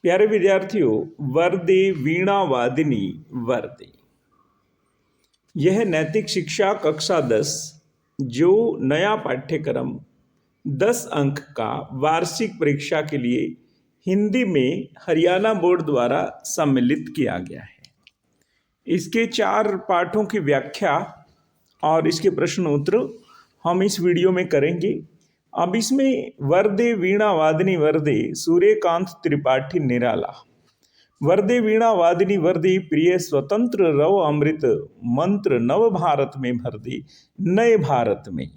प्यारे विद्यार्थियों, वर्दे वीणा वादिनी वर्दे, यह नैतिक शिक्षा कक्षा 10 जो नया पाठ्यक्रम 10 अंक का वार्षिक परीक्षा के लिए हिंदी में हरियाणा बोर्ड द्वारा सम्मिलित किया गया है। इसके 4 पाठों की व्याख्या और इसके प्रश्न उत्तर हम इस वीडियो में करेंगे। अब इसमें वर्दे वीणा वादिनी वर्दे सूर्यकांत त्रिपाठी निराला। वर्दे वीणा वादिनी वर्दे प्रिय स्वतंत्र रव अमृत मंत्र नव भारत में भर दे नए भारत में।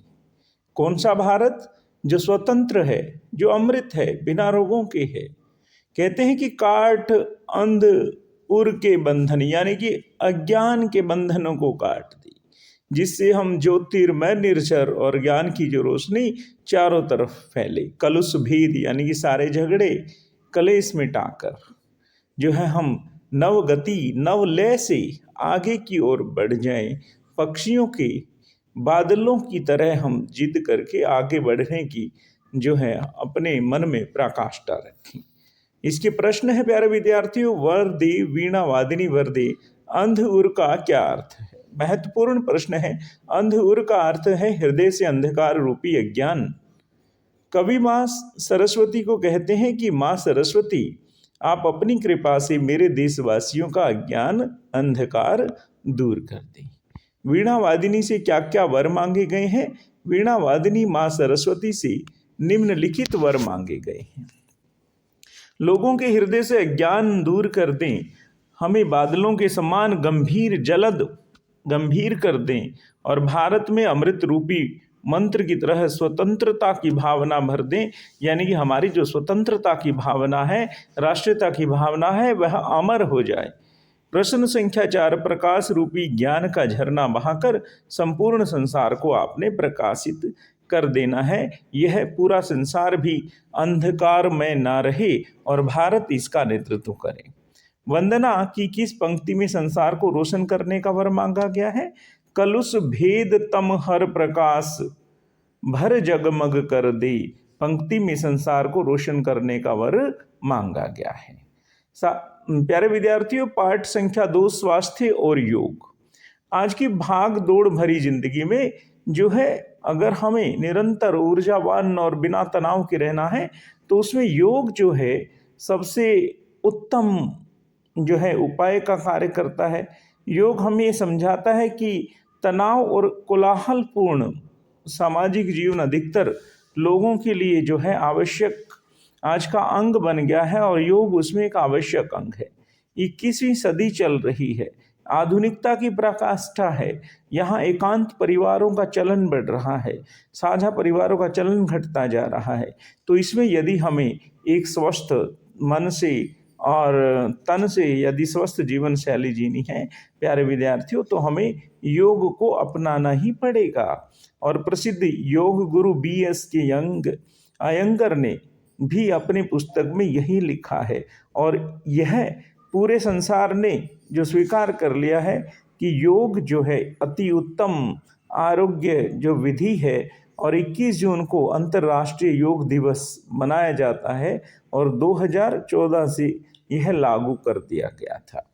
कौन सा भारत? जो स्वतंत्र है, जो अमृत है, बिना रोगों के है। कहते हैं कि काट अंध उर के बंधन, यानी कि अज्ञान के बंधनों को काट दी, जिससे हम ज्योतिर्मय निर्झर और ज्ञान की जो रोशनी चारों तरफ फैले। कलुष भेद, यानी कि सारे झगड़े कलेश मिटाकर जो है हम नव गति नव लय से आगे की ओर बढ़ जाएं। पक्षियों के बादलों की तरह हम जिद करके आगे बढ़ने की जो है अपने मन में प्रकाष्ठा रखें। इसके प्रश्न है प्यारे विद्यार्थियों, वर्दे वीणा वादिनी वर्दे अंध उर का क्या अर्थ है? महत्वपूर्ण प्रश्न है। अंध उर का अर्थ है हृदय से अंधकार रूपी अज्ञान। कवि माँ सरस्वती को कहते हैं कि माँ सरस्वती, आप अपनी कृपा से मेरे देशवासियों का अज्ञान अंधकार दूर कर दें। वीणा वादिनी से क्या क्या वर मांगे गए हैं? वीणा वादिनी माँ सरस्वती से निम्नलिखित वर मांगे गए हैं। लोगों के हृदय से अज्ञान दूर कर दें, हमें बादलों के समान गंभीर जलद गंभीर कर दें और भारत में अमृत रूपी मंत्र की तरह स्वतंत्रता की भावना भर दें। यानी कि हमारी जो स्वतंत्रता की भावना है, राष्ट्रीयता की भावना है, वह अमर हो जाए। प्रश्न संख्या 4, प्रकाश रूपी ज्ञान का झरना बहाकर संपूर्ण संसार को आपने प्रकाशित कर देना है। यह पूरा संसार भी अंधकार में ना रहे और भारत इसका नेतृत्व करे। वंदना की किस पंक्ति में संसार को रोशन करने का वर मांगा गया है? कलुष भेद तम हर प्रकाश भर जगमग कर दे पंक्ति में संसार को रोशन करने का वर मांगा गया है। प्यारे विद्यार्थियों, पाठ संख्या 2, स्वास्थ्य और योग। आज की भाग दौड़ भरी जिंदगी में जो है अगर हमें निरंतर ऊर्जावान और बिना तनाव के रहना है तो उसमें योग जो है सबसे उत्तम जो है उपाय का कार्य करता है। योग हमें ये समझाता है कि तनाव और कोलाहलपूर्ण सामाजिक जीवन अधिकतर लोगों के लिए जो है आवश्यक आज का अंग बन गया है और योग उसमें एक आवश्यक अंग है। 21वीं सदी चल रही है, आधुनिकता की पराकाष्ठा है। यहाँ एकांत परिवारों का चलन बढ़ रहा है, साझा परिवारों का चलन घटता जा रहा है। तो इसमें यदि हमें एक स्वस्थ मन से और तन से यदि स्वस्थ जीवन शैली जीनी है प्यारे विद्यार्थियों, तो हमें योग को अपनाना ही पड़ेगा। और प्रसिद्ध योग गुरु BS के अयंगर ने भी अपनी पुस्तक में यही लिखा है और यह पूरे संसार ने जो स्वीकार कर लिया है कि योग जो है अति उत्तम आरोग्य जो विधि है। और 21 जून को अंतर्राष्ट्रीय योग दिवस मनाया जाता है और 2014 से यह लागू कर दिया गया था।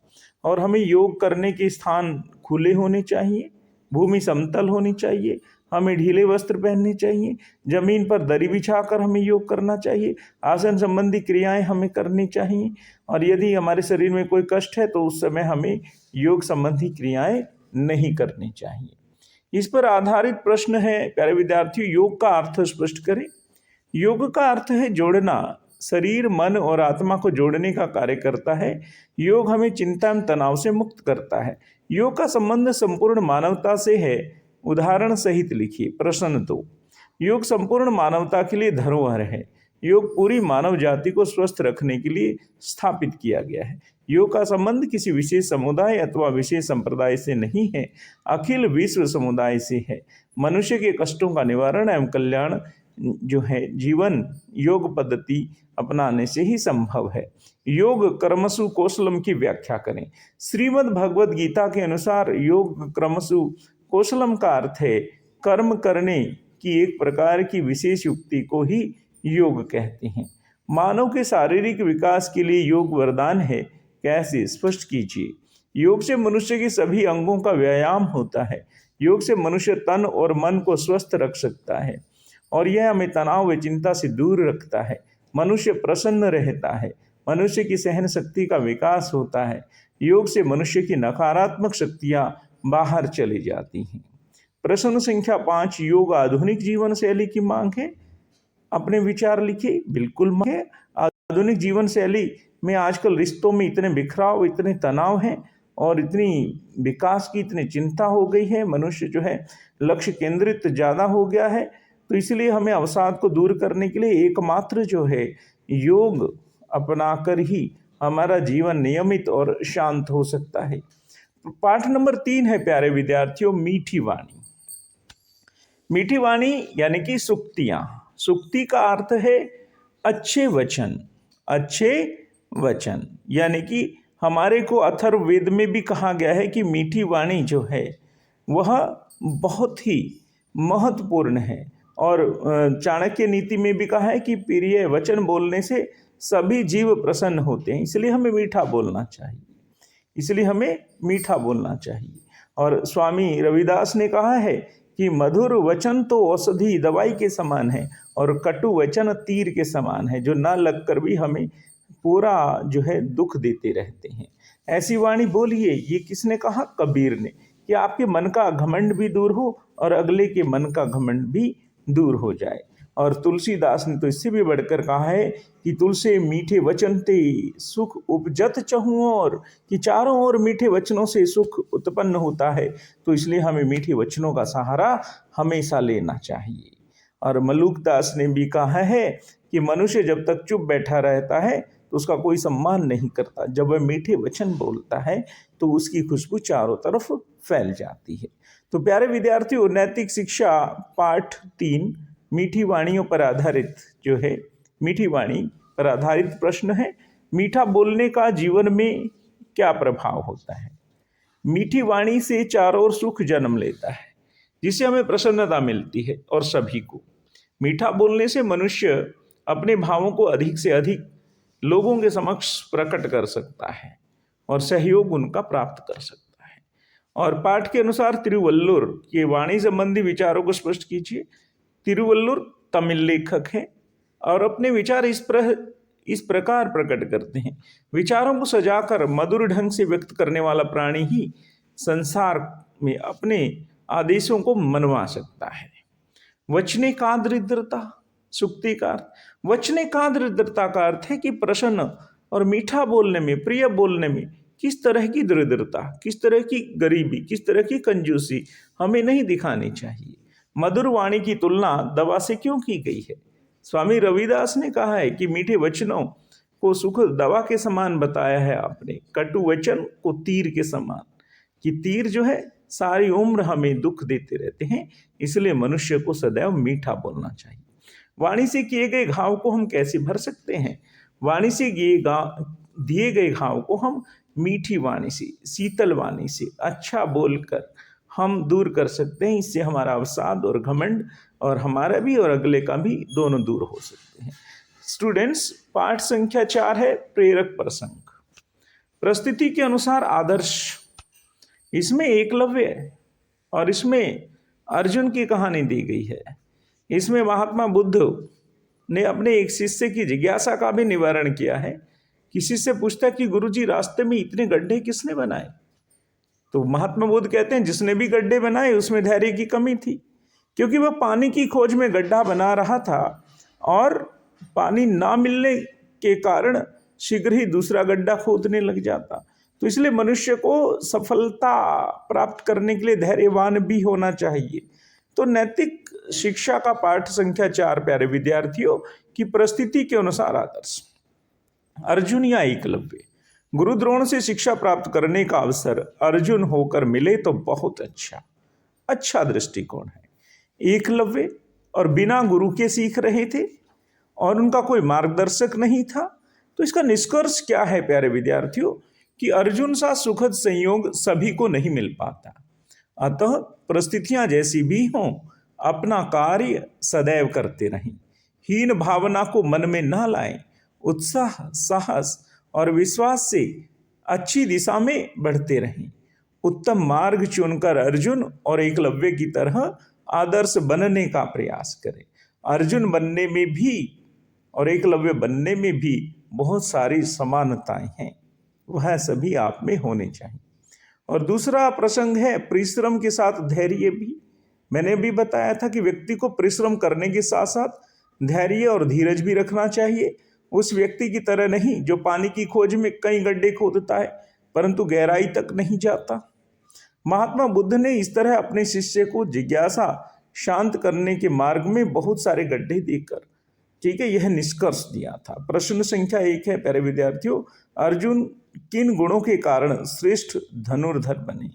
और हमें योग करने के स्थान खुले होने चाहिए, भूमि समतल होनी चाहिए, हमें ढीले वस्त्र पहनने चाहिए, जमीन पर दरी बिछाकर हमें योग करना चाहिए, आसन संबंधी क्रियाएं हमें करनी चाहिए। और यदि हमारे शरीर में कोई कष्ट है तो उस समय हमें योग संबंधी क्रियाएं नहीं करनी चाहिए। इस पर आधारित प्रश्न है प्यारे विद्यार्थियों, योग का अर्थ स्पष्ट करें। योग का अर्थ है जोड़ना, शरीर मन और आत्मा को जोड़ने का कार्य करता है। योग हमें चिंता एवं तनाव से मुक्त करता है। योग का संबंध संपूर्ण मानवता से है, उदाहरण सहित लिखिए। प्रश्न 2, योग संपूर्ण मानवता के लिए धरोहर है। योग पूरी मानव जाति को स्वस्थ रखने के लिए स्थापित किया गया है। योग का संबंध किसी विशेष समुदाय अथवा विशेष संप्रदाय से नहीं है, अखिल विश्व समुदाय से है। मनुष्य के कष्टों का निवारण एवं कल्याण जो है जीवन योग पद्धति अपनाने से ही संभव है। योग कर्मसु कौशलम की व्याख्या करें। श्रीमद् भगवद गीता के अनुसार योग कर्मसु कौशलम का अर्थ है कर्म करने की एक प्रकार की विशेष युक्ति को ही योग कहते हैं। मानव के शारीरिक विकास के लिए योग वरदान है, कैसे, स्पष्ट कीजिए। योग से मनुष्य के सभी अंगों का व्यायाम होता है। योग से मनुष्य तन और मन को स्वस्थ रख सकता है और यह हमें तनाव व चिंता से दूर रखता है। मनुष्य प्रसन्न रहता है। मनुष्य की सहन शक्ति का विकास होता है। योग से मनुष्य की नकारात्मक शक्तियां बाहर चली जाती हैं। प्रश्न संख्या 5, योग आधुनिक जीवन शैली की मांग है। अपने विचार लिखिए। बिल्कुल मांग है। आधुनिक जीवन शैली में आजकल रिश्तों में इतने बिखराव, इतने तनाव हैं और इतनी विकास की इतनी चिंता हो गई है। मनुष्य जो है लक्ष्य केंद्रित ज़्यादा हो गया है। तो इसलिए हमें अवसाद को दूर करने के लिए एकमात्र जो है योग अपनाकर ही हमारा जीवन नियमित और शांत हो सकता है। पाठ नंबर 3 है प्यारे विद्यार्थियों, मीठी वाणी। मीठी वाणी यानी कि सुक्तियाँ। सुक्ति का अर्थ है अच्छे वचन। अच्छे वचन यानी कि हमारे को अथर्ववेद में भी कहा गया है कि मीठी वाणी जो है वह बहुत ही महत्वपूर्ण है और चाणक्य नीति में भी कहा है कि प्रिय वचन बोलने से सभी जीव प्रसन्न होते हैं। इसलिए हमें मीठा बोलना चाहिए। इसलिए हमें मीठा बोलना चाहिए। और स्वामी रविदास ने कहा है कि मधुर वचन तो औषधि दवाई के समान है और कटु वचन तीर के समान है, जो न लगकर भी हमें पूरा जो है दुख देते रहते हैं। ऐसी वाणी बोलिए। ये किसने कहा? कबीर ने, कि आपके मन का घमंड भी दूर हो और अगले के मन का घमंड भी दूर हो जाए। और तुलसीदास ने तो इससे भी बढ़कर कहा है कि तुलसी मीठे वचन ते सुख उपजत चहुँ और, कि चारों ओर मीठे वचनों से सुख उत्पन्न होता है। तो इसलिए हमें मीठे वचनों का सहारा हमेशा लेना चाहिए। और मलुकदास ने भी कहा है कि मनुष्य जब तक चुप बैठा रहता है तो उसका कोई सम्मान नहीं करता। जब वह मीठे वचन बोलता है तो उसकी खुशबू चारों तरफ फैल जाती है। तो प्यारे विद्यार्थियों, नैतिक शिक्षा पाठ 3 मीठी वाणियों पर आधारित जो है, मीठी वाणी पर आधारित प्रश्न है। मीठा बोलने का जीवन में क्या प्रभाव होता है? मीठी वाणी से चारों ओर सुख जन्म लेता है, जिससे हमें प्रसन्नता मिलती है। और सभी को मीठा बोलने से मनुष्य अपने भावों को अधिक से अधिक लोगों के समक्ष प्रकट कर सकता है और सहयोग उनका प्राप्त कर सकता है। और पाठ के अनुसार तिरुवल्लुर के वाणी संबंधी विचारों को स्पष्ट कीजिए। तिरुवल्लुर तमिल लेखक हैं और अपने विचार इस प्रकार प्रकट करते हैं। विचारों को सजाकर मधुर ढंग से व्यक्त करने वाला प्राणी ही संसार में अपने आदेशों को मनवा सकता है। वचने का दृढ़ता, सुक्ति का अर्थ, वचने का दृढ़ता का अर्थ है कि प्रसन्न और मीठा बोलने में, प्रिय बोलने में किस तरह की दृढ़ता, किस तरह की गरीबी, किस तरह की कंजूसी हमें नहीं दिखानी चाहिए। मधुर वाणी की तुलना दवा से क्यों की गई है? स्वामी रविदास ने कहा है कि मीठे वचनों को सुख दवा के समान बताया है आपने, कटु वचन को तीर के समान, कि तीर जो है सारी उम्र हमें दुख देते रहते हैं। इसलिए मनुष्य को सदैव मीठा बोलना चाहिए। वाणी से किए गए घाव को हम कैसे भर सकते हैं? वाणी से दिए गए घाव को हम मीठी वाणी से, शीतल वाणी से, अच्छा बोलकर हम दूर कर सकते हैं। इससे हमारा अवसाद और घमंड और हमारा भी और अगले का भी दोनों दूर हो सकते हैं। स्टूडेंट्स, पाठ संख्या 4 है प्रेरक प्रसंग। परिस्थिति के अनुसार आदर्श। इसमें एकलव्य और इसमें अर्जुन की कहानी दी गई है। इसमें महात्मा बुद्ध ने अपने एक शिष्य की जिज्ञासा का भी निवारण किया है कि शिष्य पूछता कि गुरुजी, रास्ते में इतने गड्ढे किसने बनाए? तो महात्मा बुद्ध कहते हैं, जिसने भी गड्ढे बनाए उसमें धैर्य की कमी थी, क्योंकि वह पानी की खोज में गड्ढा बना रहा था और पानी ना मिलने के कारण शीघ्र ही दूसरा गड्ढा खोदने लग जाता। तो इसलिए मनुष्य को सफलता प्राप्त करने के लिए धैर्यवान भी होना चाहिए। तो नैतिक शिक्षा का पाठ संख्या 4 प्यारे विद्यार्थियों की परिस्थिति के अनुसार आदर्श। अर्जुन या एकलव्य। गुरु द्रोण से शिक्षा प्राप्त करने का अवसर अर्जुन होकर मिले तो बहुत अच्छा दृष्टिकोण है। एकलव्य और बिना गुरु के सीख रहे थे और उनका कोई मार्गदर्शक नहीं था। तो इसका निष्कर्ष क्या है प्यारे विद्यार्थियों, कि अर्जुन सा सुखद संयोग सभी को नहीं मिल पाता। अतः परिस्थितियां जैसी भी हों, अपना कार्य सदैव करते रहें। हीन भावना को मन में ना लाएं उत्साह, साहस और विश्वास से अच्छी दिशा में बढ़ते रहें। उत्तम मार्ग चुनकर अर्जुन और एकलव्य की तरह आदर्श बनने का प्रयास करें। अर्जुन बनने में भी और एकलव्य बनने में भी बहुत सारी समानताएं हैं, वह सभी आप में होने चाहिए। और दूसरा प्रसंग है परिश्रम के साथ धैर्य भी। मैंने भी बताया था कि व्यक्ति को परिश्रम करने के साथ साथ धैर्य और धीरज भी रखना चाहिए। उस व्यक्ति की तरह नहीं जो पानी की खोज में कई गड्ढे खोदता है परंतु गहराई तक नहीं जाता। महात्मा बुद्ध ने इस तरह अपने शिष्य को जिज्ञासा शांत करने के मार्ग में बहुत सारे गड्ढे देकर, ठीक है, यह निष्कर्ष दिया था। प्रश्न संख्या 1 है, प्यारे विद्यार्थियों, अर्जुन किन गुणों के कारण श्रेष्ठ धनुर्धर बने?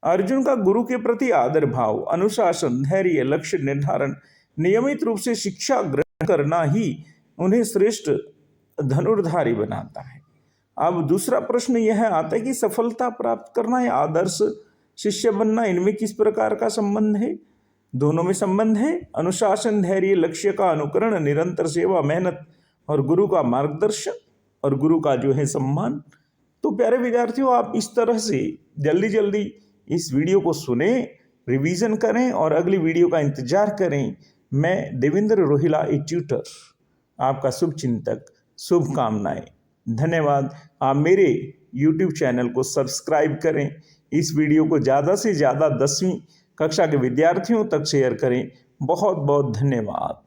अर्जुन का गुरु के प्रति आदर भाव, अनुशासन, धैर्य, लक्ष्य निर्धारण, नियमित रूप से शिक्षा ग्रहण करना ही उन्हें श्रेष्ठ धनुर्धारी बनाता है। अब दूसरा प्रश्न यह आता है कि सफलता प्राप्त करना या आदर्श शिष्य बनना, इनमें किस प्रकार का संबंध है? दोनों में संबंध है। अनुशासन, धैर्य, लक्ष्य का अनुकरण, निरंतर सेवा, मेहनत और गुरु का मार्गदर्शन और गुरु का जो है सम्मान। तो प्यारे विद्यार्थियों, आप इस तरह से जल्दी जल्दी इस वीडियो को सुने, रिवीजन करें और अगली वीडियो का इंतजार करें। मैं देवेंद्र रोहिला, ए ट्यूटर, आपका शुभ चिंतक, शुभकामनाएं। धन्यवाद। आप मेरे YouTube चैनल को सब्सक्राइब करें। इस वीडियो को ज़्यादा से ज़्यादा 10वीं कक्षा के विद्यार्थियों तक शेयर करें। बहुत बहुत धन्यवाद।